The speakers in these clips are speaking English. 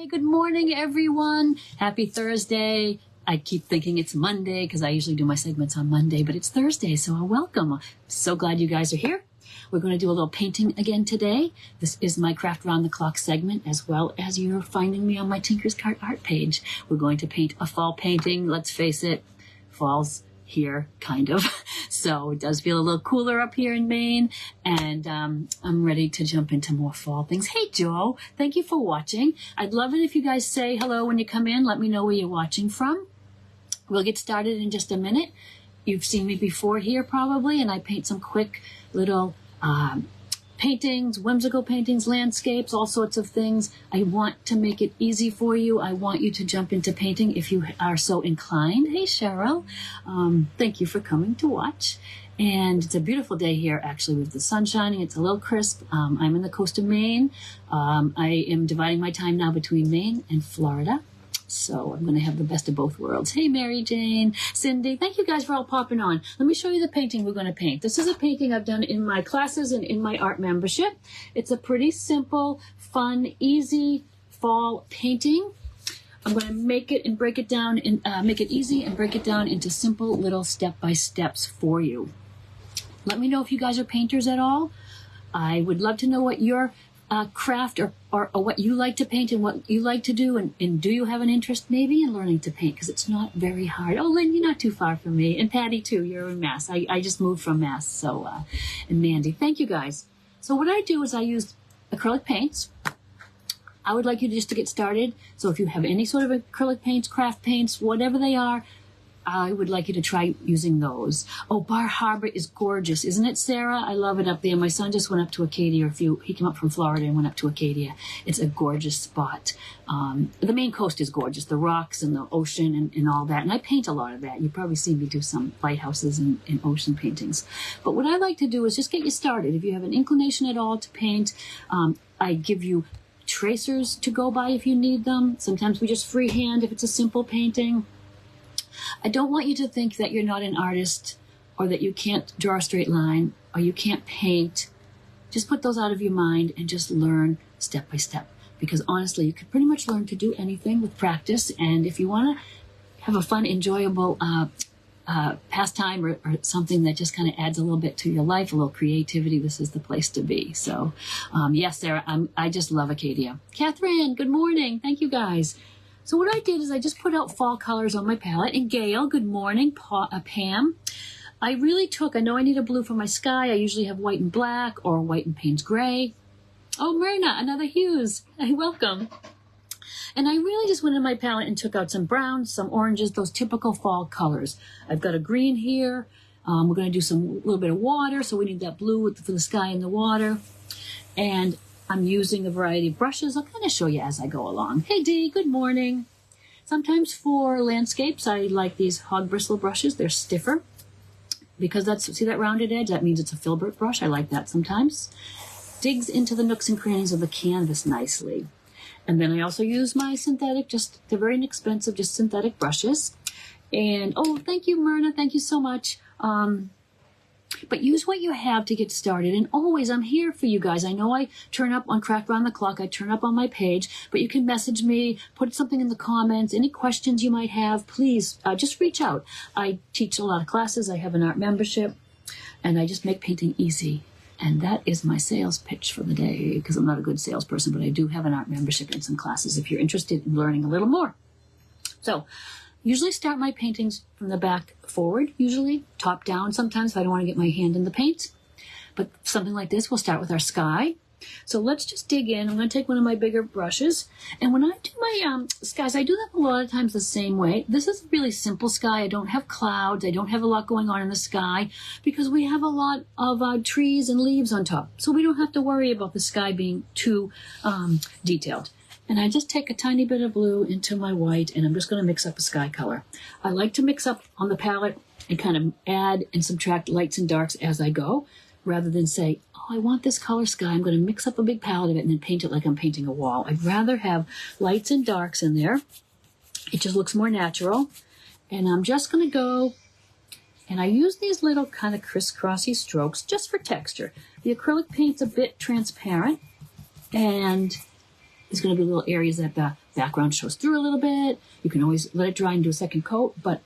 Good morning, everyone. Happy Thursday. I keep thinking it's Monday because I usually do my segments on Monday, but it's Thursday, so welcome. I'm so glad you guys are here. We're going to do a little painting again today. This is my Craft Round the Clock segment, as well as you're finding me on my Tinker's Cart art page. We're going to paint a fall painting. Let's face it, fall's here, kind of. So it does feel a little cooler up here in Maine, and I'm ready to jump into more fall things. Hey, Joe, thank you for watching. I'd love it if you guys say hello when you come in. Let me know where you're watching from. We'll get started in just a minute. You've seen me before here probably, and I paint some quick little paintings, whimsical paintings, landscapes, all sorts of things. I want to make it easy for you. I want you to jump into painting if you are so inclined. Hey, Cheryl. Thank you for coming to watch. And it's a beautiful day here, actually, with the sun shining. It's a little crisp. I'm in the coast of Maine. I am dividing my time now between Maine and Florida. So I'm going to have the best of both worlds. Hey, Mary Jane, Cindy, thank you guys for all popping on. Let me show you the painting we're going to paint. This is a painting I've done in my classes and in my art membership. It's a pretty simple, fun, easy fall painting. I'm going to make it and break it down, and make it easy and break it down into simple little step-by-steps for you. Let me know if you guys are painters at all. I would love to know what your craft or what you like to paint and what you like to do, and do you have an interest maybe in learning to paint, because it's not very hard. Oh, Lynn, you're not too far from me, and Patty too, you're in Mass. I just moved from Mass, so and Mandy, thank you guys. So what I do is I use acrylic paints. I would like you just to get started, so if you have any sort of acrylic paints, craft paints, whatever they are, I would like you to try using those. Oh, Bar Harbor is gorgeous, isn't it, Sarah? I love it up there. My son just went up to Acadia. He came up from Florida and went up to Acadia. It's a gorgeous spot. The Maine coast is gorgeous, the rocks and the ocean and all that. And I paint a lot of that. You probably see me do some lighthouses and ocean paintings. But what I like to do is just get you started. If you have an inclination at all to paint, I give you tracers to go by if you need them. Sometimes we just freehand if it's a simple painting. I don't want you to think that you're not an artist, or that you can't draw a straight line, or you can't paint. Just put those out of your mind and just learn step by step. Because honestly, you can pretty much learn to do anything with practice. And if you want to have a fun, enjoyable pastime or something that just kind of adds a little bit to your life, a little creativity, this is the place to be. So, yes, Sarah, I just love Acadia. Catherine, good morning. Thank you, guys. So what I did is I just put out fall colors on my palette. And Gail, good morning. Pam, I really took, I know I need a blue for my sky. I usually have white and black or white and Payne's gray. Oh, Myrna, another hues. Welcome. And I really just went in my palette and took out some browns, some oranges, those typical fall colors. I've got a green here. We're going to do a little bit of water, so we need that blue for the sky and the water. And I'm using a variety of brushes. I'll kind of show you as I go along. Hey, Dee, good morning. Sometimes for landscapes, I like these hog bristle brushes. They're stiffer because see that rounded edge? That means it's a filbert brush. I like that sometimes. Digs into the nooks and crannies of the canvas nicely. And then I also use my synthetic, they're very inexpensive, just synthetic brushes. And, oh, thank you, Myrna. Thank you so much. But use what you have to get started. And always, I'm here for you guys. I know I turn up on Craft Round the Clock. I turn up on my page. But you can message me, put something in the comments. Any questions you might have, please just reach out. I teach a lot of classes. I have an art membership. And I just make painting easy. And that is my sales pitch for the day, because I'm not a good salesperson, but I do have an art membership and some classes if you're interested in learning a little more. So, usually start my paintings from the back forward, usually top down sometimes if I don't want to get my hand in the paint. But something like this, we'll start with our sky. So let's just dig in. I'm going to take one of my bigger brushes. And when I do my skies, I do them a lot of times the same way. This is a really simple sky. I don't have clouds. I don't have a lot going on in the sky because we have a lot of trees and leaves on top. So we don't have to worry about the sky being too detailed. And I just take a tiny bit of blue into my white, and I'm just going to mix up a sky color. I like to mix up on the palette and kind of add and subtract lights and darks as I go, rather than say, oh, I want this color sky. I'm going to mix up a big palette of it and then paint it like I'm painting a wall. I'd rather have lights and darks in there. It just looks more natural. And I'm just going to go, and I use these little kind of crisscrossy strokes just for texture. The acrylic paint's a bit transparent, and There's going to be little areas that the background shows through a little bit. You can always let it dry and do a second coat, but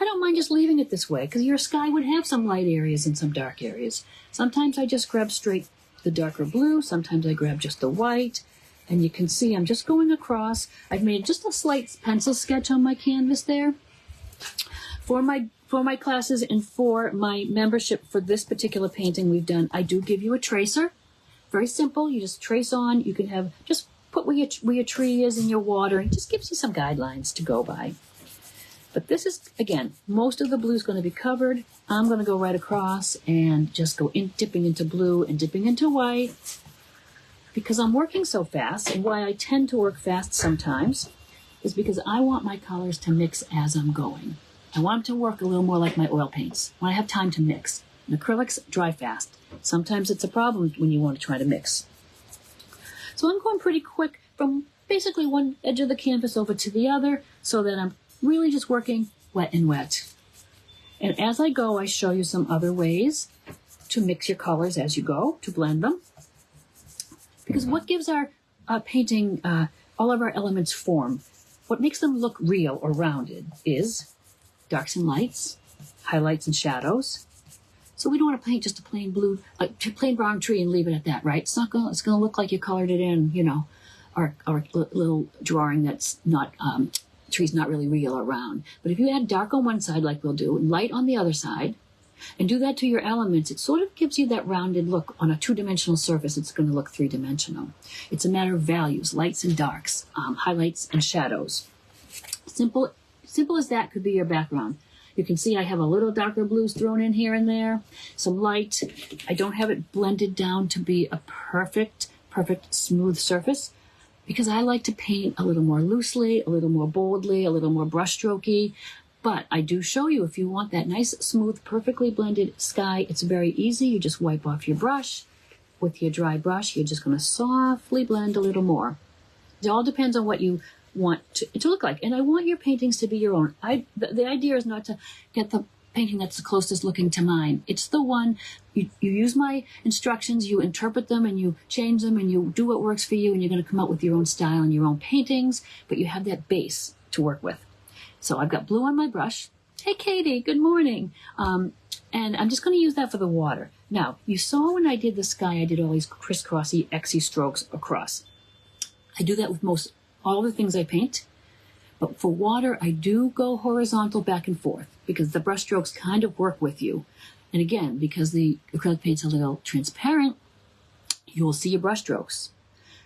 I don't mind just leaving it this way because your sky would have some light areas and some dark areas. Sometimes I just grab straight the darker blue. Sometimes I grab just the white. And you can see I'm just going across. I've made just a slight pencil sketch on my canvas there. For my classes and for my membership for this particular painting we've done, I do give you a tracer. Very simple. You just trace on. You can have just put where your tree is in your water, and it just gives you some guidelines to go by. But this is, again, most of the blue is going to be covered. I'm going to go right across and just go in, dipping into blue and dipping into white because I'm working so fast. And why I tend to work fast sometimes is because I want my colors to mix as I'm going. I want them to work a little more like my oil paints when I have time to mix. And acrylics dry fast. Sometimes it's a problem when you want to try to mix. So I'm going pretty quick from basically one edge of the canvas over to the other so that I'm really just working wet and wet. And as I go, I show you some other ways to mix your colors as you go, to blend them. Because what gives our painting, all of our elements form, what makes them look real or rounded is darks and lights, highlights and shadows. So we don't want to paint just a plain blue, plain brown tree and leave it at that, right? It's going to look like you colored it in, you know, or little drawing that's not, tree's not really real or round. But if you add dark on one side like we'll do and light on the other side and do that to your elements, it sort of gives you that rounded look. On a two-dimensional surface, it's going to look three-dimensional. It's a matter of values, lights and darks, highlights and shadows. Simple as that could be your background. You can see I have a little darker blues thrown in here and there, some light. I don't have it blended down to be a perfect smooth surface, because I like to paint a little more loosely, a little more boldly, a little more brushstrokey. But I do show you if you want that nice, smooth, perfectly blended sky, it's very easy. You just wipe off your brush. With your dry brush, you're just going to softly blend a little more. It all depends on what you want to look like. And I want your paintings to be your own. The idea is not to get the painting that's the closest looking to mine. It's the one, you use my instructions, you interpret them and you change them and you do what works for you, and you're going to come up with your own style and your own paintings, but you have that base to work with. So I've got blue on my brush. Hey, Katie, good morning. And I'm just going to use that for the water. Now, you saw when I did the sky, I did all these crisscrossy, Xy strokes across. I do that with all the things I paint. But for water, I do go horizontal back and forth because the brush strokes kind of work with you. And again, because the acrylic paint's a little transparent, you will see your brush strokes.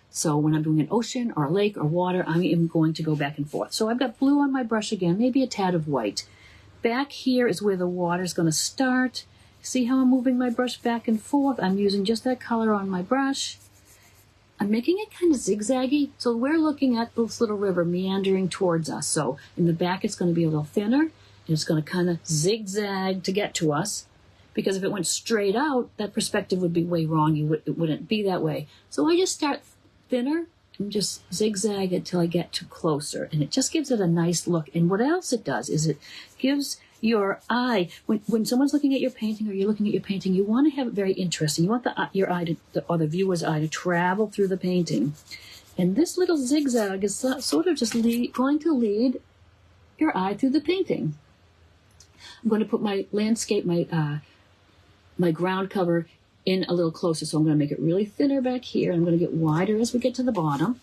So when I'm doing an ocean or a lake or water, I'm even going to go back and forth. So I've got blue on my brush again, maybe a tad of white. Back here is where the water's going to start. See how I'm moving my brush back and forth? I'm using just that color on my brush. I'm making it kind of zigzaggy, so we're looking at this little river meandering towards us. So in the back, it's going to be a little thinner, and it's going to kind of zigzag to get to us, because if it went straight out, that perspective would be way wrong. It wouldn't be that way. So I just start thinner and just zigzag until I get to closer, and it just gives it a nice look. And what else it does is it gives your eye, when someone's looking at your painting or you're looking at your painting, you want to have it very interesting. You want your eye or the viewer's eye to travel through the painting. And this little zigzag is sort of just going to lead your eye through the painting. I'm going to put my landscape, my ground cover in a little closer. So I'm going to make it really thinner back here. I'm going to get wider as we get to the bottom.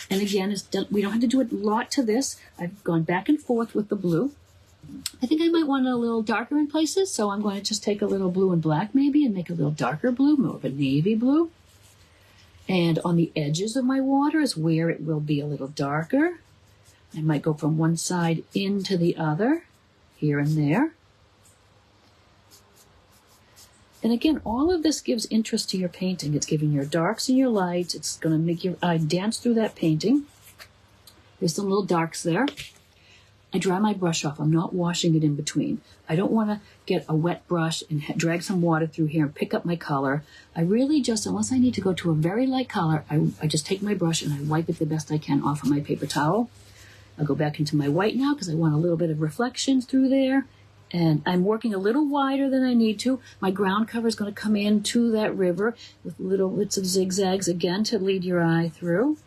And again, we don't have to do a lot to this. I've gone back and forth with the blue. I think I might want it a little darker in places, so I'm going to just take a little blue and black maybe and make a little darker blue, more of a navy blue. And on the edges of my water is where it will be a little darker. I might go from one side into the other, here and there. And again, all of this gives interest to your painting. It's giving your darks and your lights. It's going to make your eye dance through that painting. There's some little darks there. I dry my brush off. I'm not washing it in between. I don't want to get a wet brush and drag some water through here and pick up my color. I really just, unless I need to go to a very light color, I just take my brush and I wipe it the best I can off of my paper towel. I'll go back into my white now because I want a little bit of reflection through there. And I'm working a little wider than I need to. My ground cover is going to come into that river with little bits of zigzags again to lead your eye through.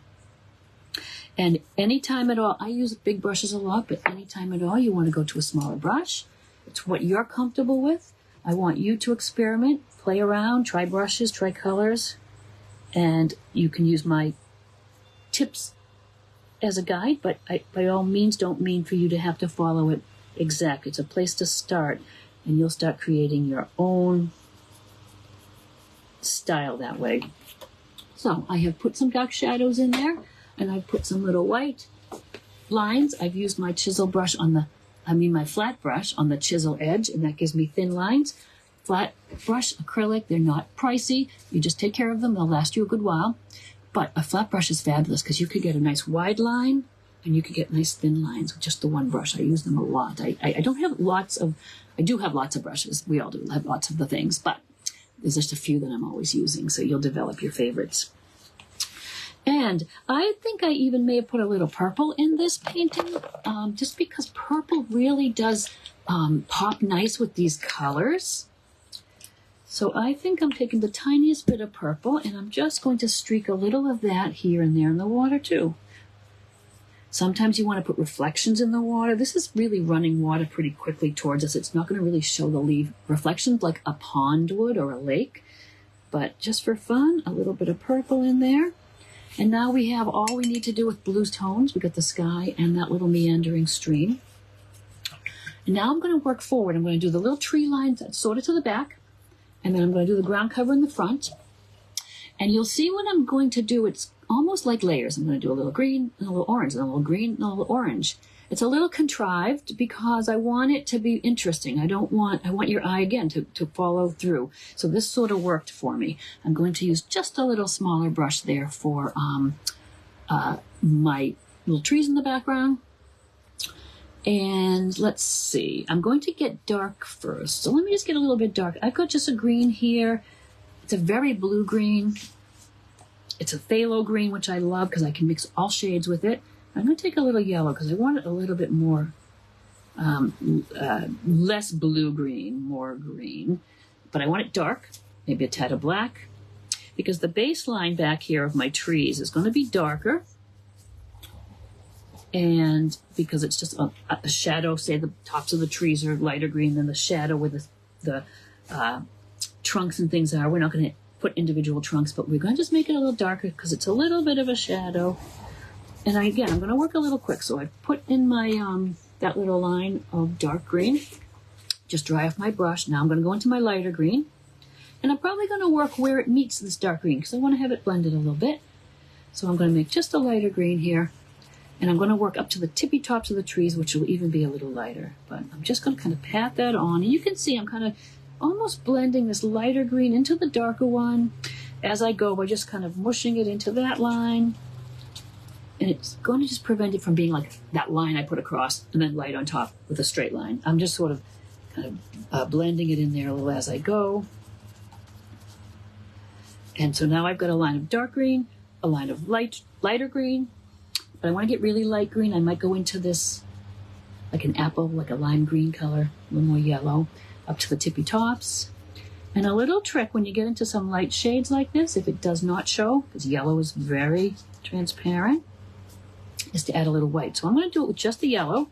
And anytime at all, I use big brushes a lot, but anytime at all you want to go to a smaller brush. It's what you're comfortable with. I want you to experiment, play around, try brushes, try colors, and you can use my tips as a guide, but I, by all means, don't mean for you to have to follow it exact. It's a place to start, and you'll start creating your own style that way. So I have put some dark shadows in there, and I've put some little white lines. I've used my chisel brush my flat brush on the chisel edge, and that gives me thin lines. Flat brush, acrylic, they're not pricey. You just take care of them. They'll last you a good while. But a flat brush is fabulous because you could get a nice wide line and you could get nice thin lines with just the one brush. I use them a lot. I don't have lots of, I do have lots of brushes. We all do have lots of the things, but there's just a few that I'm always using, so you'll develop your favorites. And I think I even may have put a little purple in this painting, just because purple really does pop nice with these colors. So I think I'm taking the tiniest bit of purple, and I'm just going to streak a little of that here and there in the water too. Sometimes you want to put reflections in the water. This is really running water pretty quickly towards us. It's not going to really show the leaf reflections like a pond would or a lake. But just for fun, a little bit of purple in there. And now we have all we need to do with blue tones. We got the sky and that little meandering stream. And now I'm going to work forward. I'm going to do the little tree lines sort of to the back. And then I'm going to do the ground cover in the front. And you'll see what I'm going to do. It's almost like layers. I'm going to do a little green and a little orange and a little green and a little orange. It's a little contrived because I want it to be interesting. I want your eye again to follow through. So this sort of worked for me. I'm going to use just a little smaller brush there for my little trees in the background. And let's see, I'm going to get dark first. So let me just get a little bit dark. I've got just a green here. It's a very blue green. It's a phthalo green, which I love because I can mix all shades with it. I'm going to take a little yellow because I want it a little bit more, less blue-green, more green. But I want it dark, maybe a tad of black, because the baseline back here of my trees is going to be darker. And because it's just a shadow, say the tops of the trees are lighter green than the shadow where the trunks and things are. We're not going to put individual trunks, but we're going to just make it a little darker because it's a little bit of a shadow. And again, I'm going to work a little quick. So I put in my that little line of dark green. Just dry off my brush. Now I'm going to go into my lighter green. And I'm probably going to work where it meets this dark green because I want to have it blended a little bit. So I'm going to make just a lighter green here. And I'm going to work up to the tippy tops of the trees, which will even be a little lighter. But I'm just going to kind of pat that on. And you can see I'm kind of almost blending this lighter green into the darker one as I go by just kind of mushing it into that line. And it's going to just prevent it from being like that line I put across and then light on top with a straight line. I'm just sort of kind of blending it in there a little as I go. And so now I've got a line of dark green, a line of lighter green. But I want to get really light green. I might go into this like an apple, like a lime green color, a little more yellow, up to the tippy tops. And a little trick when you get into some light shades like this, if it does not show, because yellow is very transparent, is to add a little white. So I'm going to do it with just the yellow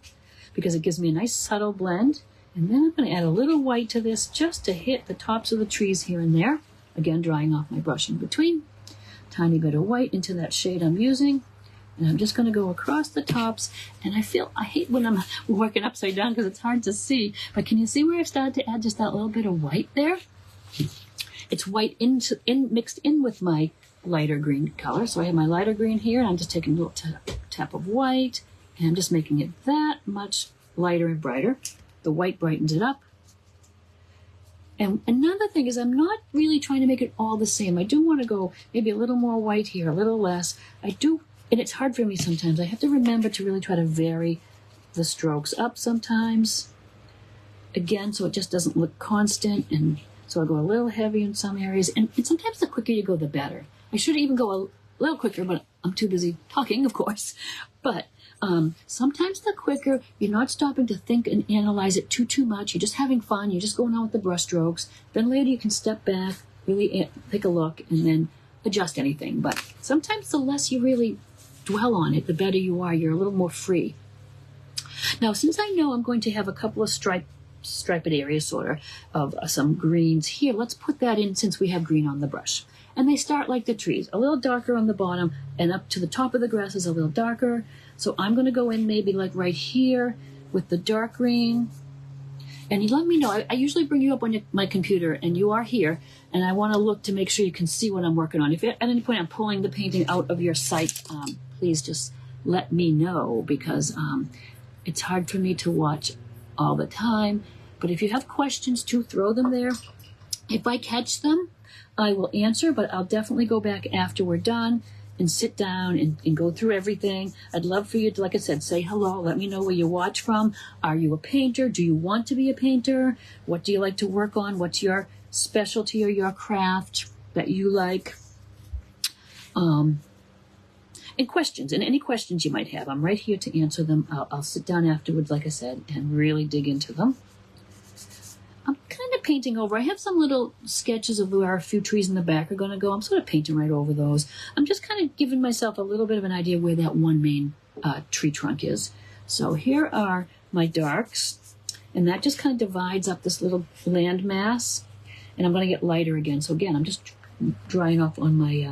because it gives me a nice subtle blend. And then I'm going to add a little white to this just to hit the tops of the trees here and there. Again, drying off my brush in between. Tiny bit of white into that shade I'm using. And I'm just going to go across the tops. And I hate when I'm working upside down because it's hard to see. But can you see where I've started to add just that little bit of white there? It's white mixed in with my lighter green color. So I have my lighter green here. And I'm just taking a little tap of white. And I'm just making it that much lighter and brighter. The white brightens it up. And another thing is I'm not really trying to make it all the same. I do want to go maybe a little more white here, a little less. And it's hard for me sometimes. I have to remember to really try to vary the strokes up sometimes. Again, so it just doesn't look constant. And so I go a little heavy in some areas. And sometimes the quicker you go, the better. I should even go a little quicker, but I'm too busy talking, of course. But sometimes the quicker, you're not stopping to think and analyze it too much. You're just having fun. You're just going on with the brush strokes. Then later you can step back, really take a look, and then adjust anything. But sometimes the less you really dwell on it, the better you are. You're a little more free. Now, since I know I'm going to have a couple of striped areas sort of some greens here, let's put that in since we have green on the brush. And they start like the trees, a little darker on the bottom, and up to the top of the grass is a little darker. So I'm going to go in maybe like right here with the dark green. And you let me know. I usually bring you up on my computer, and you are here, and I want to look to make sure you can see what I'm working on. If at any point I'm pulling the painting out of your sight, please just let me know, because it's hard for me to watch all the time. But if you have questions, too, throw them there. If I catch them, I will answer, but I'll definitely go back after we're done and sit down and go through everything. I'd love for you to, like I said, say hello. Let me know where you watch from. Are you a painter? Do you want to be a painter? What do you like to work on? What's your specialty or your craft that you like? And questions, and any questions you might have. I'm right here to answer them. I'll sit down afterwards, like I said, and really dig into them. I'm kind of painting over. I have some little sketches of where a few trees in the back are going to go. I'm sort of painting right over those. I'm just kind of giving myself a little bit of an idea where that one main tree trunk is. So here are my darks, and that just kind of divides up this little land mass, and I'm going to get lighter again. So again, I'm just drying off on my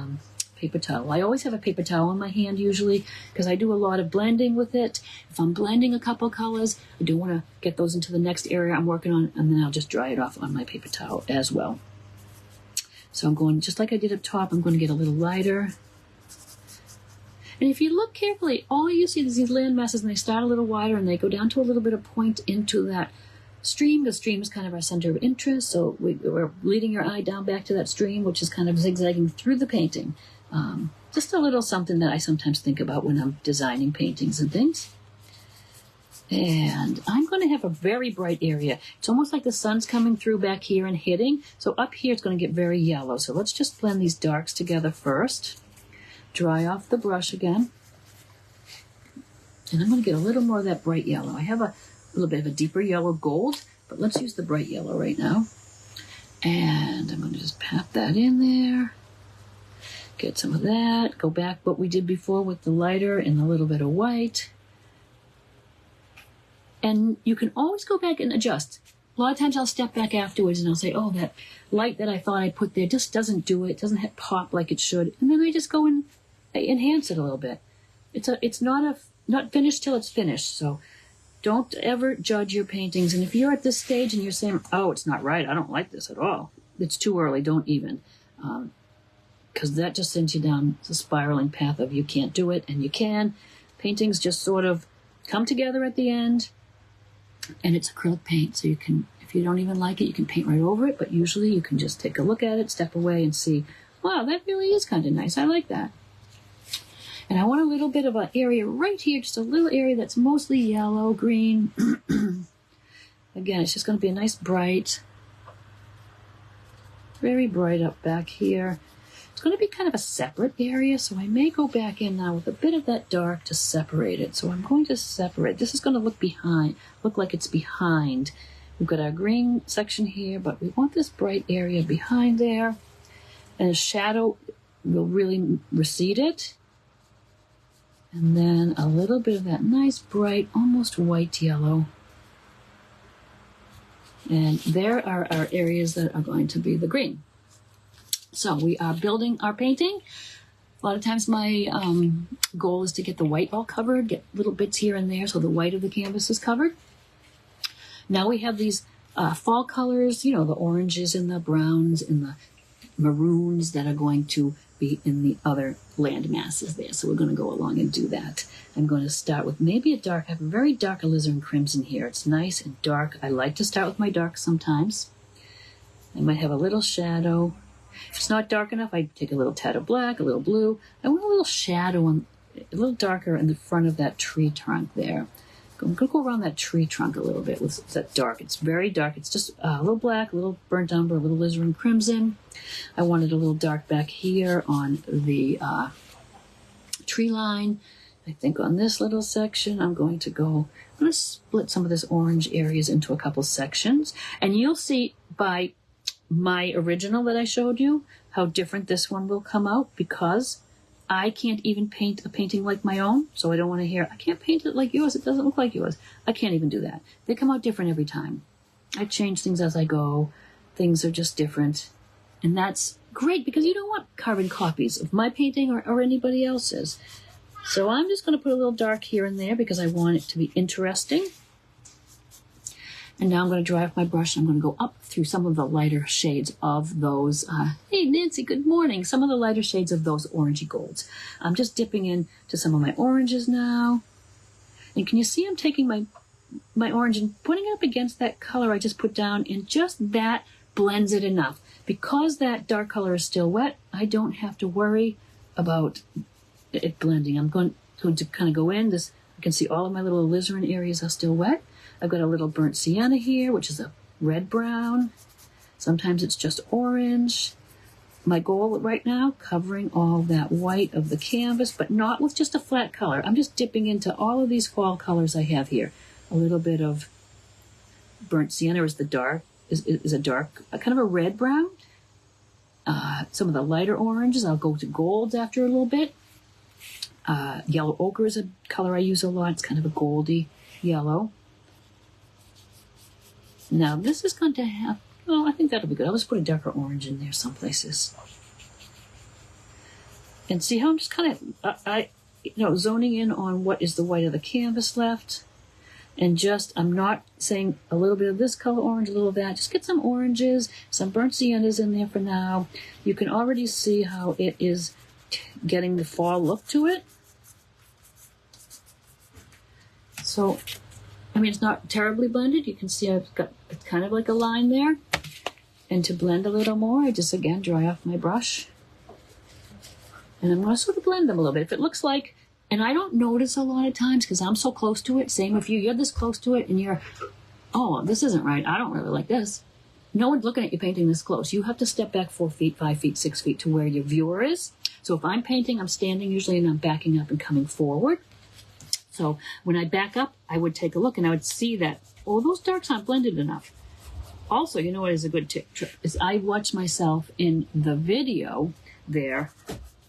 paper towel. I always have a paper towel in my hand usually because I do a lot of blending with it. If I'm blending a couple colors, I do want to get those into the next area I'm working on, and then I'll just dry it off on my paper towel as well. So I'm going, just like I did up top, I'm going to get a little lighter. And if you look carefully, all you see is these land masses, and they start a little wider and they go down to a little bit of point into that stream. The stream is kind of our center of interest, so we're leading your eye down back to that stream, which is kind of zigzagging through the painting. Just a little something that I sometimes think about when I'm designing paintings and things. And I'm going to have a very bright area. It's almost like the sun's coming through back here and hitting. So up here it's going to get very yellow. So let's just blend these darks together first. Dry off the brush again. And I'm going to get a little more of that bright yellow. I have a little bit of a deeper yellow gold, but let's use the bright yellow right now. And I'm going to just pat that in there. Get some of that. Go back what we did before with the lighter and a little bit of white. And you can always go back and adjust. A lot of times I'll step back afterwards and I'll say, oh, that light that I thought I put there just doesn't do it. It doesn't pop like it should. And then I just go and enhance it a little bit. It's not finished till it's finished. So don't ever judge your paintings. And if you're at this stage and you're saying, oh, it's not right, I don't like this at all, it's too early, don't even. Because that just sends you down the spiraling path of you can't do it, and you can. Paintings just sort of come together at the end, and it's acrylic paint, so you can, if you don't even like it, you can paint right over it, but usually you can just take a look at it, step away, and see, wow, that really is kind of nice. I like that. And I want a little bit of an area right here, just a little area that's mostly yellow, green. Again, it's just going to be a nice bright, very bright up back here. It's going to be kind of a separate area, so I may go back in now with a bit of that dark to separate it. So I'm going to separate. This is going to look like it's behind. We've got our green section here, but we want this bright area behind there. And the shadow will really recede it. And then a little bit of that nice bright, almost white yellow. And there are our areas that are going to be the green. So we are building our painting. A lot of times my goal is to get the white all covered, get little bits here and there so the white of the canvas is covered. Now we have these fall colors, you know, the oranges and the browns and the maroons that are going to be in the other land masses there. So we're going to go along and do that. I'm going to start with maybe a dark. I have a very dark alizarin crimson here. It's nice and dark. I like to start with my dark sometimes. I might have a little shadow. If it's not dark enough, I take a little tad of black, a little blue. I want a little shadow, a little darker in the front of that tree trunk there. I'm going to go around that tree trunk a little bit with that dark. It's very dark. It's just a little black, a little burnt umber, a little alizarin crimson. I wanted a little dark back here on the tree line. I think on this little section, I'm going to split some of this orange areas into a couple sections. And you'll see by my original that I showed you how different this one will come out, because I can't even paint a painting like my own, so I don't want to hear, I can't paint it like yours, it doesn't look like yours. I can't even do that. They come out different every time. I change things as I go. Things are just different. And that's great because you don't want carbon copies of my painting or anybody else's. So I'm just going to put a little dark here and there because I want it to be interesting. And now I'm going to dry off my brush and I'm going to go up through some of the lighter shades of those. Hey, Nancy, good morning. Some of the lighter shades of those orangey golds. I'm just dipping into some of my oranges now. And can you see I'm taking my orange and putting it up against that color I just put down, and just that blends it enough. Because that dark color is still wet, I don't have to worry about it blending. I'm going to kind of go in. This, you can see all of my little alizarin areas are still wet. I've got a little burnt sienna here, which is a red-brown. Sometimes it's just orange. My goal right now, covering all that white of the canvas, but not with just a flat color. I'm just dipping into all of these fall colors I have here. A little bit of burnt sienna is the dark, is a dark, kind of a red-brown. Some of the lighter oranges, I'll go to golds after a little bit. Yellow ochre is a color I use a lot. It's kind of a goldy yellow. Now this is going to have, oh, I think that'll be good. I'll just put a darker orange in there some places. And see how I'm just kind of, zoning in on what is the white of the canvas left. And just, I'm not saying a little bit of this color orange, a little of that. Just get some oranges, some burnt siennas in there for now. You can already see how it is getting the fall look to it. So, I mean, it's not terribly blended. You can see I've got kind of like a line there. And to blend a little more, I just, again, dry off my brush. And I'm going to sort of blend them a little bit. If it looks like, and I don't notice a lot of times because I'm so close to it. Same with you. You're this close to it and you're, oh, this isn't right. I don't really like this. No one's looking at you painting this close. You have to step back 4 feet, 5 feet, 6 feet to where your viewer is. So if I'm painting, I'm standing usually and I'm backing up and coming forward. So when I back up, I would take a look and I would see that, oh, those darks aren't blended enough. Also, you know what is a good tip is I watch myself in the video there.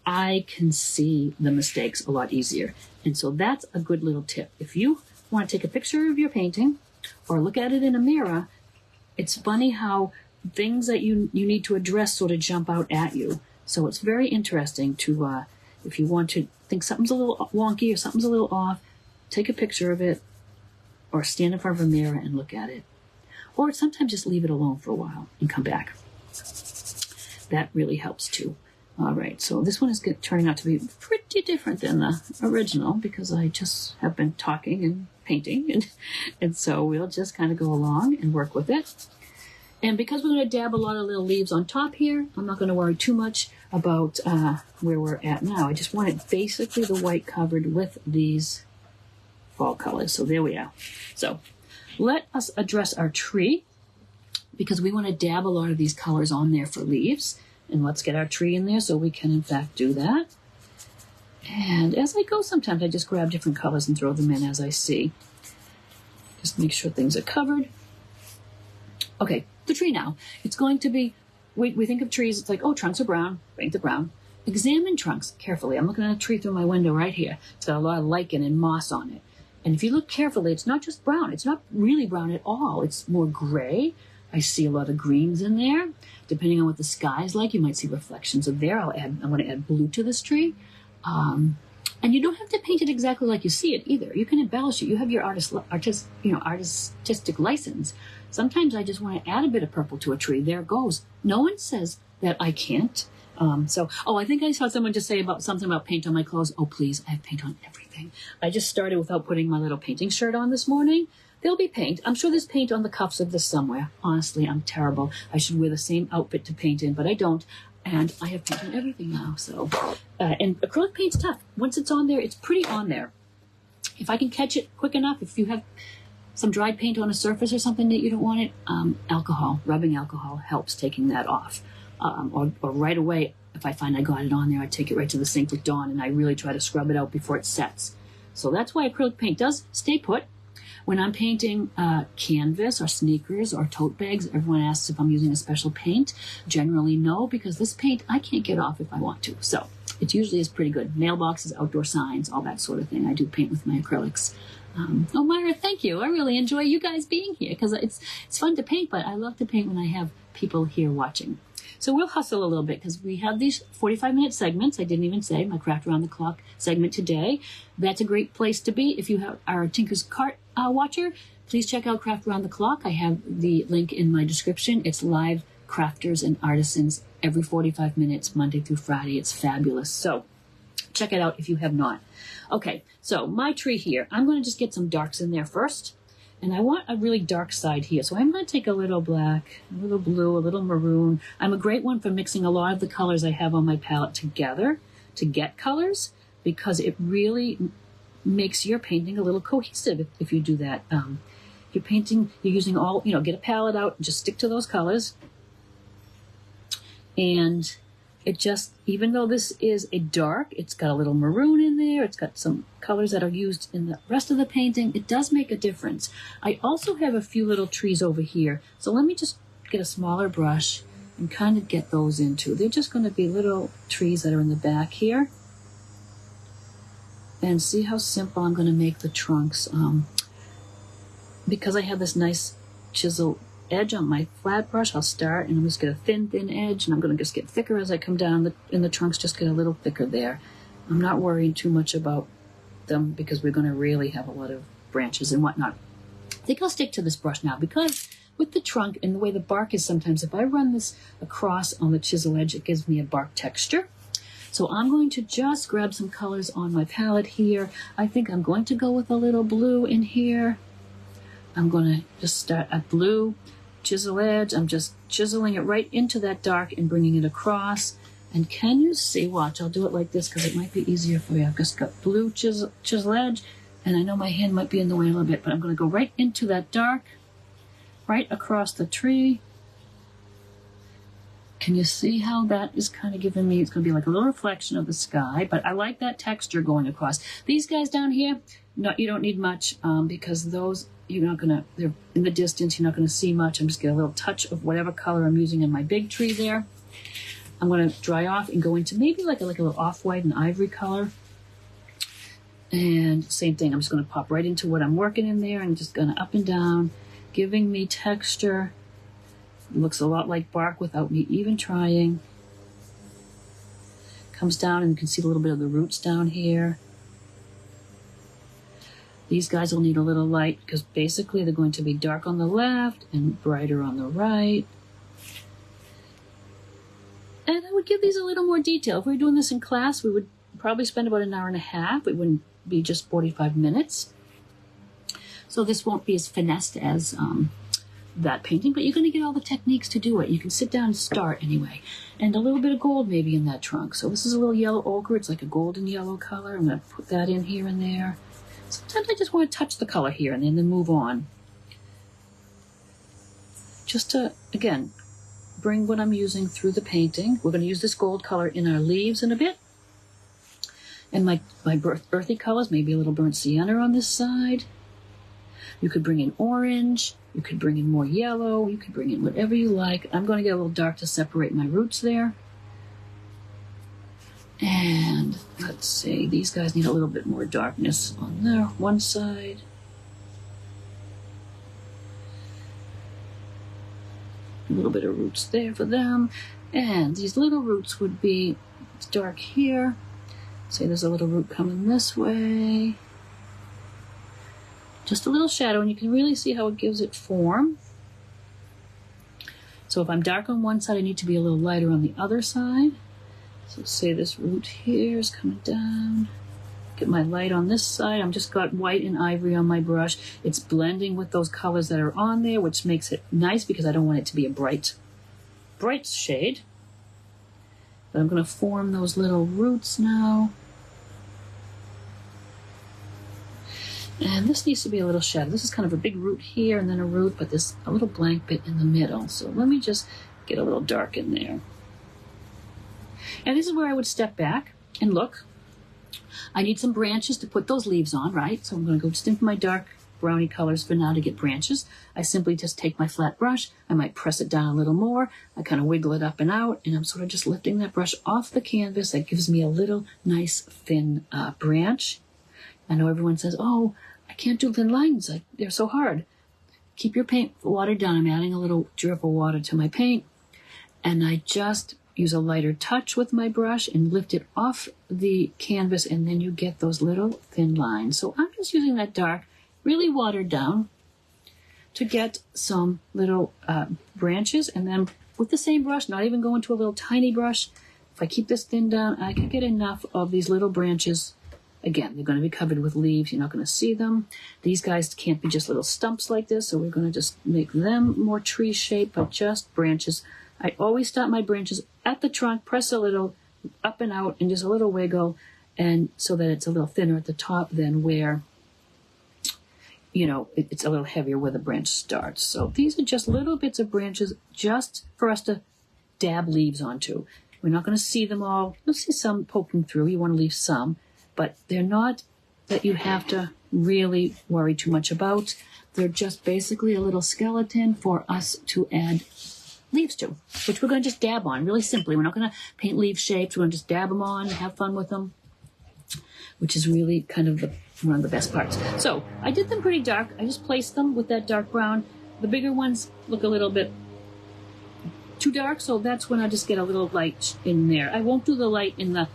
I can see the mistakes a lot easier. And so that's a good little tip. If you want to take a picture of your painting or look at it in a mirror, it's funny how things that you need to address sort of jump out at you. So it's very interesting to, if you want to think something's a little wonky or something's a little off, take a picture of it or stand in front of a mirror and look at it. Or sometimes just leave it alone for a while and come back. That really helps too. All right, so this one is turning out to be pretty different than the original because I just have been talking and painting. And so we'll just kind of go along and work with it. And because we're going to dab a lot of little leaves on top here, I'm not going to worry too much about where we're at now. I just want it basically the white covered with these fall colors. So there we are. So let us address our tree because we want to dab a lot of these colors on there for leaves. And let's get our tree in there so we can, in fact, do that. And as I go, sometimes I just grab different colors and throw them in as I see. Just make sure things are covered. Okay, the tree now. It's going to be, we think of trees, it's like, oh, trunks are brown, paint the brown. Examine trunks carefully. I'm looking at a tree through my window right here. It's got a lot of lichen and moss on it. And if you look carefully, it's not just brown. It's not really brown at all. It's more gray. I see a lot of greens in there. Depending on what the sky is like, you might see reflections of there. I want to add blue to this tree. And you don't have to paint it exactly like you see it either. You can embellish it. You have your artistic license. Sometimes I just want to add a bit of purple to a tree. There it goes. No one says that I can't. I think I saw someone just say something about paint on my clothes. Oh, please, I have paint on everything. I just started without putting my little painting shirt on this morning. There'll be paint. I'm sure there's paint on the cuffs of this somewhere. Honestly, I'm terrible. I should wear the same outfit to paint in, but I don't. And I have paint on everything now. So, and acrylic paint's tough. Once it's on there, it's pretty on there. If I can catch it quick enough, if you have some dried paint on a surface or something that you don't want it, rubbing alcohol helps taking that off. Or right away, if I find I got it on there, I take it right to the sink with Dawn and I really try to scrub it out before it sets. So that's why acrylic paint does stay put. When I'm painting canvas or sneakers or tote bags, everyone asks if I'm using a special paint. Generally, no, because this paint I can't get off if I want to. So it usually is pretty good. Mailboxes, outdoor signs, all that sort of thing. I do paint with my acrylics. Oh, Myra, thank you. I really enjoy you guys being here because it's fun to paint, but I love to paint when I have people here watching. So we'll hustle a little bit because we have these 45-minute segments. I didn't even say my Craft Around the Clock segment today. That's a great place to be. If you are a Tinker's Cart watcher, please check out Craft Around the Clock. I have the link in my description. It's live crafters and artisans every 45 minutes, Monday through Friday. It's fabulous. So check it out if you have not. Okay, so my tree here, I'm going to just get some darks in there first. And I want a really dark side here. So I'm going to take a little black, a little blue, a little maroon. I'm a great one for mixing a lot of the colors I have on my palette together to get colors, because it really makes your painting a little cohesive if you do that. You're painting, you're using all, get a palette out and just stick to those colors. And it just, even though this is a dark, it's got a little maroon in there, it's got some colors that are used in the rest of the painting, it does make a difference. I also have a few little trees over here, so let me just get a smaller brush and kind of get those into. They're just going to be little trees that are in the back here. And see how simple I'm going to make the trunks. Because I have this nice chisel edge on my flat brush, I'll start and I'm just get a thin edge, and I'm going to just get thicker as I come down in the trunks, just get a little thicker there. I'm not worrying too much about them because we're going to really have a lot of branches and whatnot. I think I'll stick to this brush now because with the trunk and the way the bark is, sometimes if I run this across on the chisel edge, it gives me a bark texture. So I'm going to just grab some colors on my palette here. I think I'm going to go with a little blue in here. I'm going to just start at blue. Chisel edge, I'm just chiseling it right into that dark and bringing it across. And can you see, watch, I'll do it like this because it might be easier for you. I've just got blue chisel edge, and I know my hand might be in the way a little bit, but I'm going to go right into that dark, right across the tree. Can you see how that is kind of giving me, it's going to be like a little reflection of the sky, but I like that texture going across. These guys down here, no, you don't need much because those, you're not gonna, they're in the distance, you're not gonna see much. I'm just getting a little touch of whatever color I'm using in my big tree there. I'm gonna dry off and go into maybe like a little off-white and ivory color. And same thing, I'm just gonna pop right into what I'm working in there and just gonna up and down, giving me texture. It looks a lot like bark without me even trying. Comes down and you can see a little bit of the roots down here. These guys will need a little light because basically they're going to be dark on the left and brighter on the right. And I would give these a little more detail. If we were doing this in class, we would probably spend about an hour and a half. It wouldn't be just 45 minutes. So this won't be as finessed as that painting, but you're going to get all the techniques to do it. You can sit down and start anyway. And a little bit of gold maybe in that trunk. So this is a little yellow ochre. It's like a golden yellow color. I'm going to put that in here and there. Sometimes I just want to touch the color here and then move on. Just to, again, bring what I'm using through the painting. We're going to use this gold color in our leaves in a bit. And my earthy colors, maybe a little burnt sienna on this side. You could bring in orange. You could bring in more yellow. You could bring in whatever you like. I'm going to get a little dark to separate my roots there. And let's see, these guys need a little bit more darkness on their one side. A little bit of roots there for them. And these little roots would be dark here. Say there's a little root coming this way. Just a little shadow, and you can really see how it gives it form. So if I'm dark on one side, I need to be a little lighter on the other side. So say this root here is coming down. Get my light on this side. I'm just got white and ivory on my brush. It's blending with those colors that are on there, which makes it nice because I don't want it to be a bright shade. But I'm going to form those little roots now. And this needs to be a little shadow. This is kind of a big root here and then a root, but there's a little blank bit in the middle. So let me just get a little dark in there. And this is where I would step back and look. I need some branches to put those leaves on, right? So I'm going to go just into my dark brownie colors for now to get branches. I simply just take my flat brush. I might press it down a little more. I kind of wiggle it up and out, and I'm sort of just lifting that brush off the canvas. That gives me a little nice thin branch. I know everyone says, oh, I can't do thin lines. They're so hard. Keep your paint watered down. I'm adding a little drip of water to my paint, and I just use a lighter touch with my brush and lift it off the canvas, and then you get those little thin lines. So I'm just using that dark, really watered down, to get some little branches, and then with the same brush, not even going to a little tiny brush, if I keep this thin down, I can get enough of these little branches. Again, they're going to be covered with leaves. You're not going to see them. These guys can't be just little stumps like this, so we're going to just make them more tree shaped, but just branches. I always start my branches at the trunk, press a little up and out, and just a little wiggle, and so that it's a little thinner at the top than where, you know, it's a little heavier where the branch starts. So these are just little bits of branches just for us to dab leaves onto. We're not going to see them all. You'll see some poking through. You want to leave some, but they're not that you have to really worry too much about. They're just basically a little skeleton for us to add leaves to, which we're going to just dab on really simply. We're not going to paint leaf shapes. We're going to just dab them on, have fun with them, which is really kind of one of the best parts. So I did them pretty dark. I just placed them with that dark brown. The bigger ones look a little bit too dark, so that's when I just get a little light in there. I won't do the light in the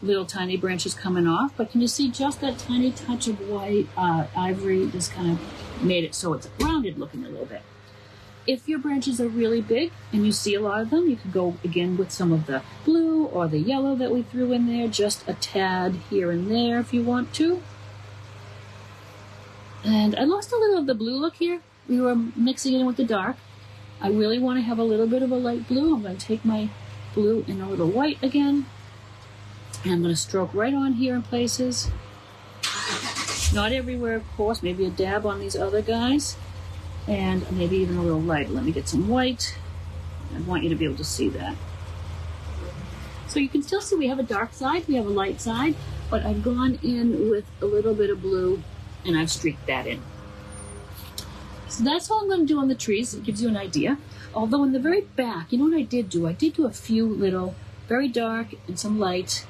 little tiny branches coming off, but can you see just that tiny touch of white ivory just kind of made it so it's rounded looking a little bit. If your branches are really big and you see a lot of them, you can go again with some of the blue or the yellow that we threw in there, just a tad here and there if you want to. And I lost a little of the blue look here. We were mixing it in with the dark. I really want to have a little bit of a light blue. I'm going to take my blue and a little white again, and I'm going to stroke right on here in places. Not everywhere, of course. Maybe a dab on these other guys. And maybe even a little light. Let me get some white. I want you to be able to see that. So you can still see we have a dark side, we have a light side, but I've gone in with a little bit of blue and I've streaked that in. So that's all I'm going to do on the trees. It gives you an idea. Although in the very back, you know what I did do? I did do a few little, very dark and some light.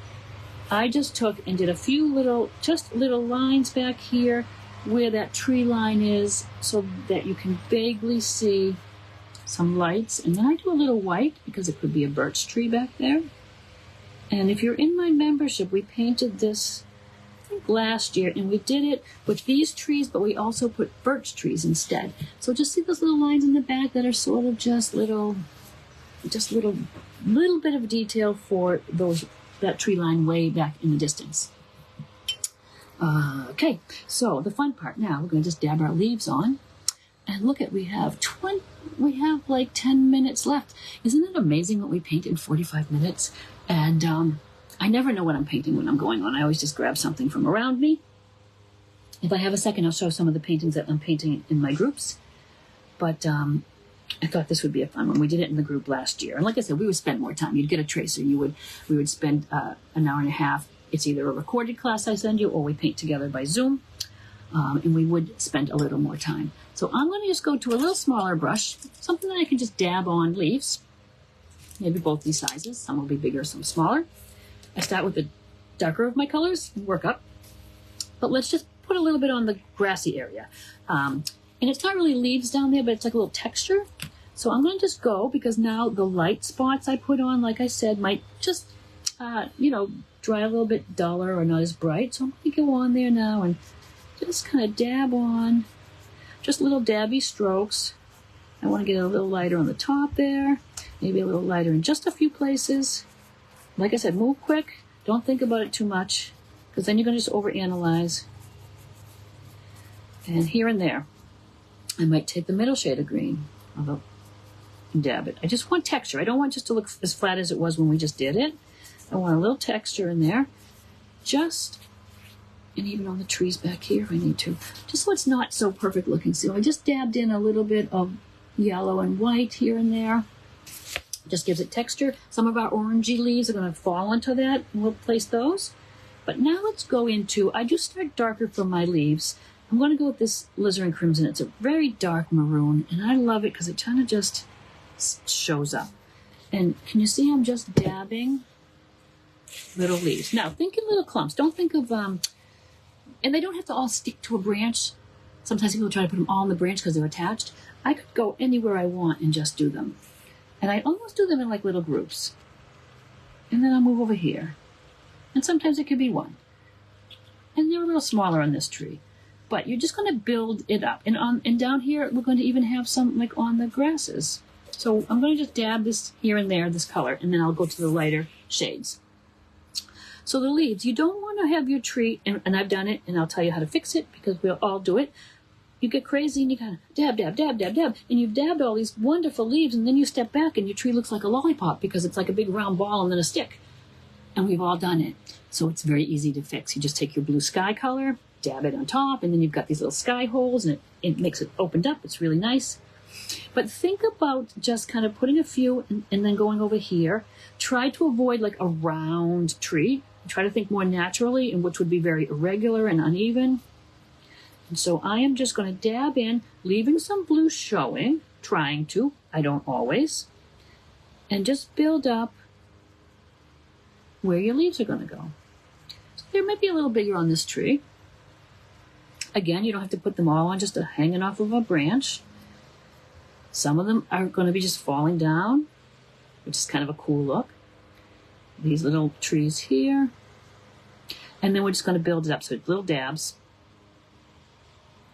I just took and did a few little, just little lines back here where that tree line is, so that you can vaguely see some lights. And then I do a little white because it could be a birch tree back there. And if you're in my membership, we painted this, I think last year, and we did it with these trees, but we also put birch trees instead. So just see those little lines in the back that are sort of just little bit of detail for that tree line way back in the distance. Okay, so the fun part now, we're going to just dab our leaves on, and look at, we have like 10 minutes left. Isn't it amazing what we paint in 45 minutes? And I never know what I'm painting when I'm going on. I always just grab something from around me. If I have a second, I'll show some of the paintings that I'm painting in my groups. But I thought this would be a fun one. We did it in the group last year. And like I said, we would spend more time. You'd get a tracer. We would spend an hour and a half. It's either a recorded class I send you or we paint together by Zoom. And we would spend a little more time. So I'm going to just go to a little smaller brush, something that I can just dab on leaves. Maybe both these sizes. Some will be bigger, some smaller. I start with the darker of my colors and work up. But let's just put a little bit on the grassy area. And it's not really leaves down there, but it's like a little texture. So I'm going to just go, because now the light spots I put on, like I said, might just, dry a little bit duller or not as bright. So I'm going to go on there now and just kind of dab on, just little dabby strokes. I want to get a little lighter on the top there, maybe a little lighter in just a few places. Like I said, move quick. Don't think about it too much, because then you're going to just overanalyze. And here and there, I might take the middle shade of green, although dab it. I just want texture. I don't want just to look as flat as it was when we just did it. I want a little texture in there, and even on the trees back here if I need to, just so it's not so perfect looking. So I just dabbed in a little bit of yellow and white here and there. Just gives it texture. Some of our orangey leaves are going to fall into that, and we'll place those. But now let's go into, I do start darker for my leaves, I'm going to go with this alizarin crimson. It's a very dark maroon, and I love it because it kind of just shows up. And can you see I'm just dabbing little leaves? Now, think in little clumps. Don't think of, and they don't have to all stick to a branch. Sometimes people try to put them all on the branch because they're attached. I could go anywhere I want and just do them. And I almost do them in like little groups. And then I'll move over here. And sometimes it could be one. And they're a little smaller on this tree. But you're just going to build it up. And down here, we're going to even have some like on the grasses. So I'm going to just dab this here and there, this color, and then I'll go to the lighter shades. So the leaves, you don't want to have your tree, and I've done it, and I'll tell you how to fix it, because we'll all do it. You get crazy, and you kind of dab, dab, dab, dab, dab, and you've dabbed all these wonderful leaves, and then you step back, and your tree looks like a lollipop, because it's like a big round ball and then a stick. And we've all done it. So it's very easy to fix. You just take your blue sky color, dab it on top, and then you've got these little sky holes, and it makes it opened up. It's really nice. But think about just kind of putting a few and then going over here. Try to avoid like a round tree. Try to think more naturally, and which would be very irregular and uneven. And so I am just going to dab in, leaving some blue showing, trying to. I don't always. And just build up where your leaves are going to go. So there might be a little bigger on this tree. Again, you don't have to put them all on, just hanging off of a branch. Some of them are going to be just falling down, which is kind of a cool look. These little trees here. And then we're just going to build it up. So little dabs.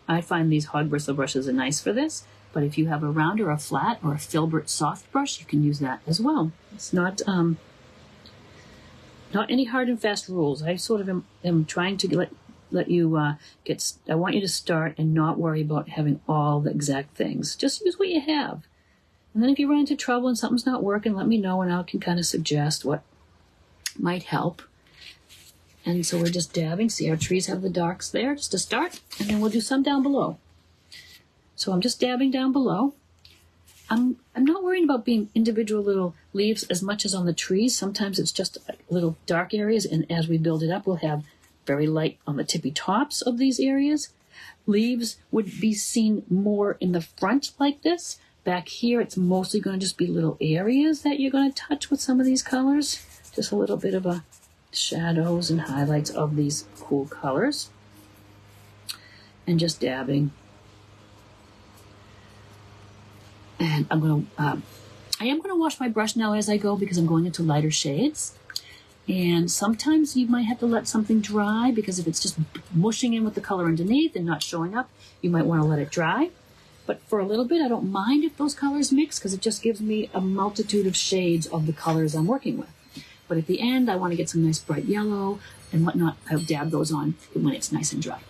I find these hog bristle brushes are nice for this. But if you have a round or a flat or a filbert soft brush, you can use that as well. It's not any hard and fast rules. I sort of am trying to let you I want you to start and not worry about having all the exact things. Just use what you have. And then if you run into trouble and something's not working, let me know and I can kind of suggest what might help. And so we're just dabbing. See, our trees have the darks there just to start. And then we'll do some down below. So I'm just dabbing down below. I'm not worrying about being individual little leaves as much as on the trees. Sometimes it's just little dark areas. And as we build it up, we'll have very light on the tippy tops of these areas. Leaves would be seen more in the front like this. Back here, it's mostly going to just be little areas that you're going to touch with some of these colors. Just a little bit of a shadows and highlights of these cool colors. And just dabbing. And I am going to wash my brush now as I go because I'm going into lighter shades. And sometimes you might have to let something dry because if it's just mushing in with the color underneath and not showing up, you might want to let it dry. But for a little bit, I don't mind if those colors mix because it just gives me a multitude of shades of the colors I'm working with. But at the end, I want to get some nice bright yellow and whatnot. I'll dab those on when it's nice and dry.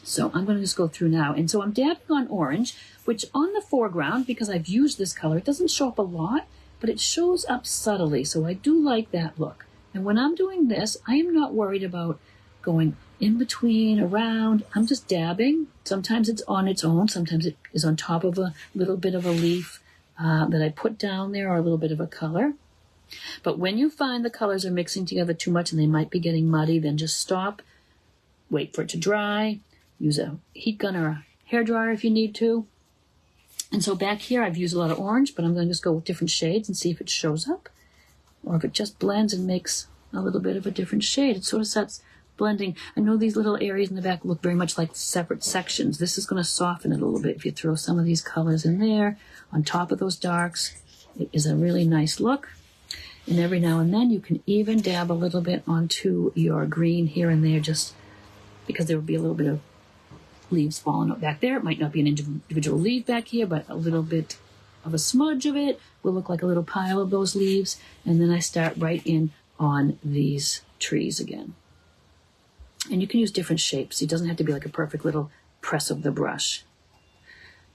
So I'm going to just go through now. And so I'm dabbing on orange, which on the foreground, because I've used this color, it doesn't show up a lot, but it shows up subtly. So I do like that look. And when I'm doing this, I am not worried about going in between, around. I'm just dabbing. Sometimes it's on its own. Sometimes it is on top of a little bit of a leaf that I put down there or a little bit of a color. But when you find the colors are mixing together too much and they might be getting muddy, then just stop, wait for it to dry, use a heat gun or a hairdryer if you need to. And so back here I've used a lot of orange, but I'm going to just go with different shades and see if it shows up. Or if it just blends and makes a little bit of a different shade. It sort of starts blending. I know these little areas in the back look very much like separate sections. This is going to soften it a little bit if you throw some of these colors in there on top of those darks. It is a really nice look. And every now and then you can even dab a little bit onto your green here and there just because there will be a little bit of leaves falling up back there. It might not be an individual leaf back here, but a little bit of a smudge of it will look like a little pile of those leaves. And then I start right in on these trees again. And you can use different shapes. It doesn't have to be like a perfect little press of the brush.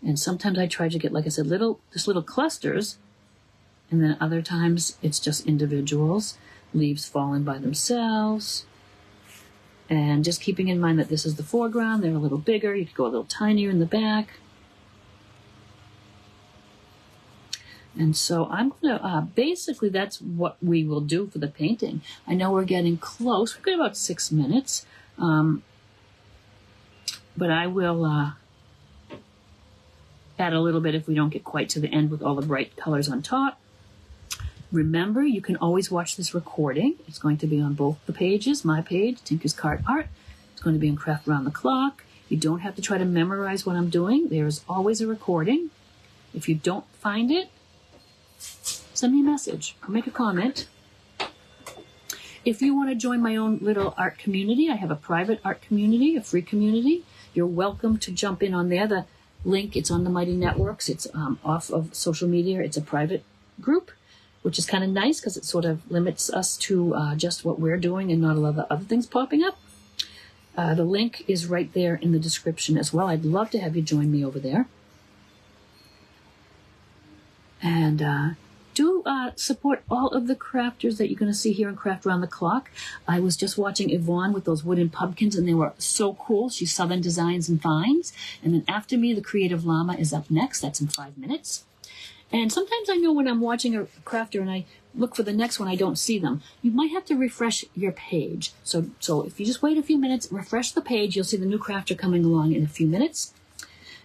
And sometimes I try to get, like I said, just little clusters. And then other times it's just individuals, leaves falling by themselves. And just keeping in mind that this is the foreground. They're a little bigger. You could go a little tinier in the back. And so I'm going to, basically that's what we will do for the painting. I know we're getting close. We've got about 6 minutes. but I will add a little bit if we don't get quite to the end with all the bright colors on top. Remember, you can always watch this recording. It's going to be on both the pages, my page, Tinker's Card Art. It's going to be in Craft Around the Clock. You don't have to try to memorize what I'm doing. There is always a recording. If you don't find it, send me a message or make a comment. If you want to join my own little art community, I have a private art community, a free community. You're welcome to jump in on there. The link, it's on the Mighty Networks. It's off of social media. It's a private group, which is kind of nice because it sort of limits us to just what we're doing and not a lot of other things popping up. The link is right there in the description as well. I'd love to have you join me over there. And do support all of the crafters that you're going to see here in Craft Around the Clock. I was just watching Yvonne with those wooden pumpkins, and they were so cool. She's Southern Designs and Finds. And then after me, the Creative Llama is up next. That's in 5 minutes. And sometimes I know when I'm watching a crafter and I look for the next one, I don't see them. You might have to refresh your page. So if you just wait a few minutes, refresh the page, you'll see the new crafter coming along in a few minutes.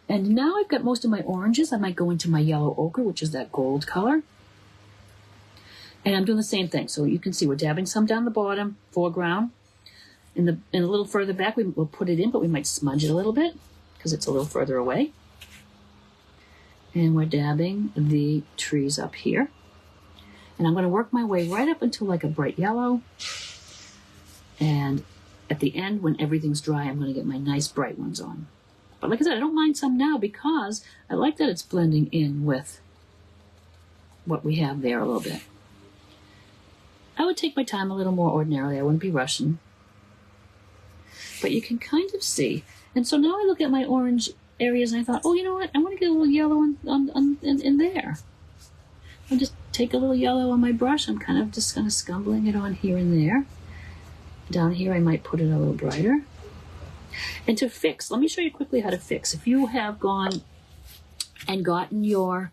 And now I've got most of my oranges. I might go into my yellow ochre, which is that gold color. And I'm doing the same thing. So you can see we're dabbing some down the bottom, foreground. And a little further back, we'll put it in, but we might smudge it a little bit because it's a little further away. And we're dabbing the trees up here. And I'm going to work my way right up until like a bright yellow. And at the end, when everything's dry, I'm going to get my nice bright ones on. But like I said, I don't mind some now because I like that it's blending in with what we have there a little bit. I would take my time a little more ordinarily. I wouldn't be rushing. But you can kind of see. And so now I look at my orange areas and I thought, oh, you know what? I want to get a little yellow in there. I'll just take a little yellow on my brush. I'm kind of just kind of scumbling it on here and there. Down here, I might put it a little brighter. And to fix, let me show you quickly how to fix. If you have gone and gotten your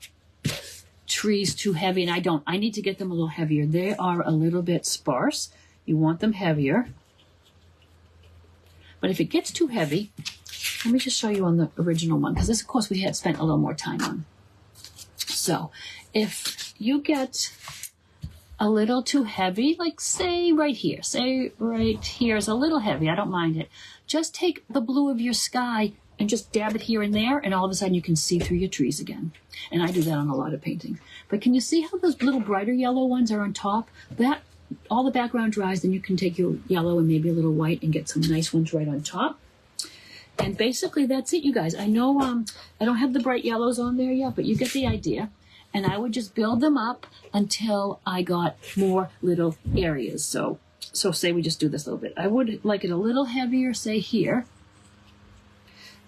trees too heavy, and I need to get them a little heavier. They are a little bit sparse. You want them heavier. But if it gets too heavy, let me just show you on the original one, because this, of course, we had spent a little more time on. So if you get a little too heavy, like say right here is a little heavy, I don't mind it. Just take the blue of your sky and just dab it here and there, and all of a sudden you can see through your trees again. And I do that on a lot of paintings. But can you see how those little brighter yellow ones are on top? That all the background dries, then you can take your yellow and maybe a little white and get some nice ones right on top. And basically that's it, you guys. I know I don't have the bright yellows on there yet, but you get the idea. And I would just build them up until I got more little areas. So say we just do this a little bit. I would like it a little heavier, say here.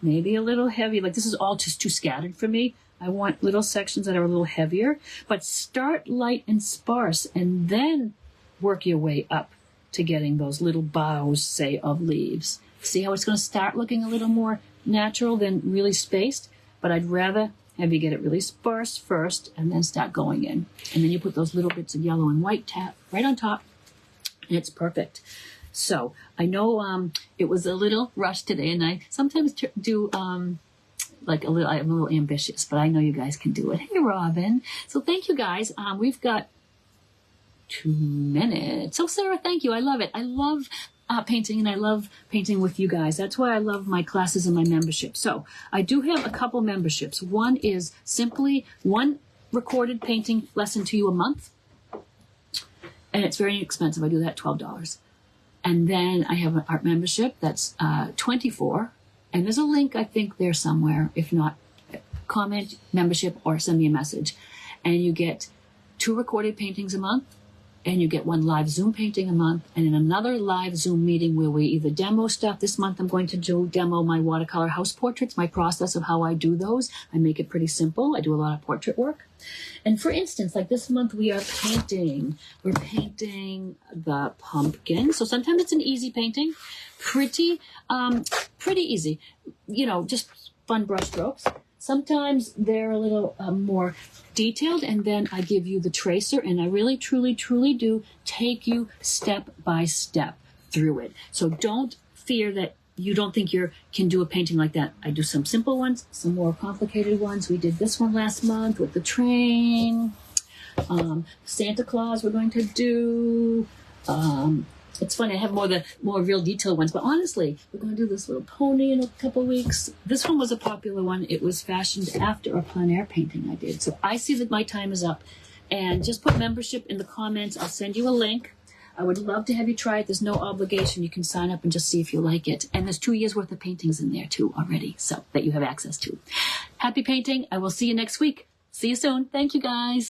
Maybe a little heavy. Like this is all just too scattered for me. I want little sections that are a little heavier. But start light and sparse and then work your way up to getting those little boughs, say, of leaves. See how it's going to start looking a little more natural than really spaced? But I'd rather have you get it really sparse first and then start going in. And then you put those little bits of yellow and white tap right on top. And it's perfect. So I know it was a little rushed today, and I sometimes do like I'm a little ambitious, but I know you guys can do it. Hey, Robin. So thank you guys. We've got 2 minutes. So Sarah, thank you. I love it. I love painting, and I love painting with you guys. That's why I love my classes and my membership. So I do have a couple memberships. One is simply one recorded painting lesson to you a month, and it's very inexpensive. I do that $12. And then I have an art membership that's $24, and there's a link, I think, there somewhere. If not, comment membership or send me a message. And you get 2 recorded paintings a month, and you get 1 live Zoom painting a month, and in another live Zoom meeting where we either demo stuff. This month I'm going to demo my watercolor house portraits, my process of how I do those. I make it pretty simple. I do a lot of portrait work. And for instance, like this month we're painting the pumpkin. So sometimes it's an easy painting, pretty easy, you know, just fun brush strokes. Sometimes they're a little more detailed, and then I give you the tracer, and I really, truly, truly do take you step by step through it. So don't fear that you don't think you can do a painting like that, I do some simple ones, some more complicated ones. We did this one last month with the train. Santa Claus we're going to do. It's funny, I have more real detailed ones, but honestly, we're going to do this little pony in a couple of weeks. This one was a popular one. It was fashioned after a plein air painting I did. So I see that my time is up. And just put membership in the comments. I'll send you a link. I would love to have you try it. There's no obligation. You can sign up and just see if you like it. And there's 2 years worth of paintings in there too already, so that you have access to. Happy painting. I will see you next week. See you soon. Thank you, guys.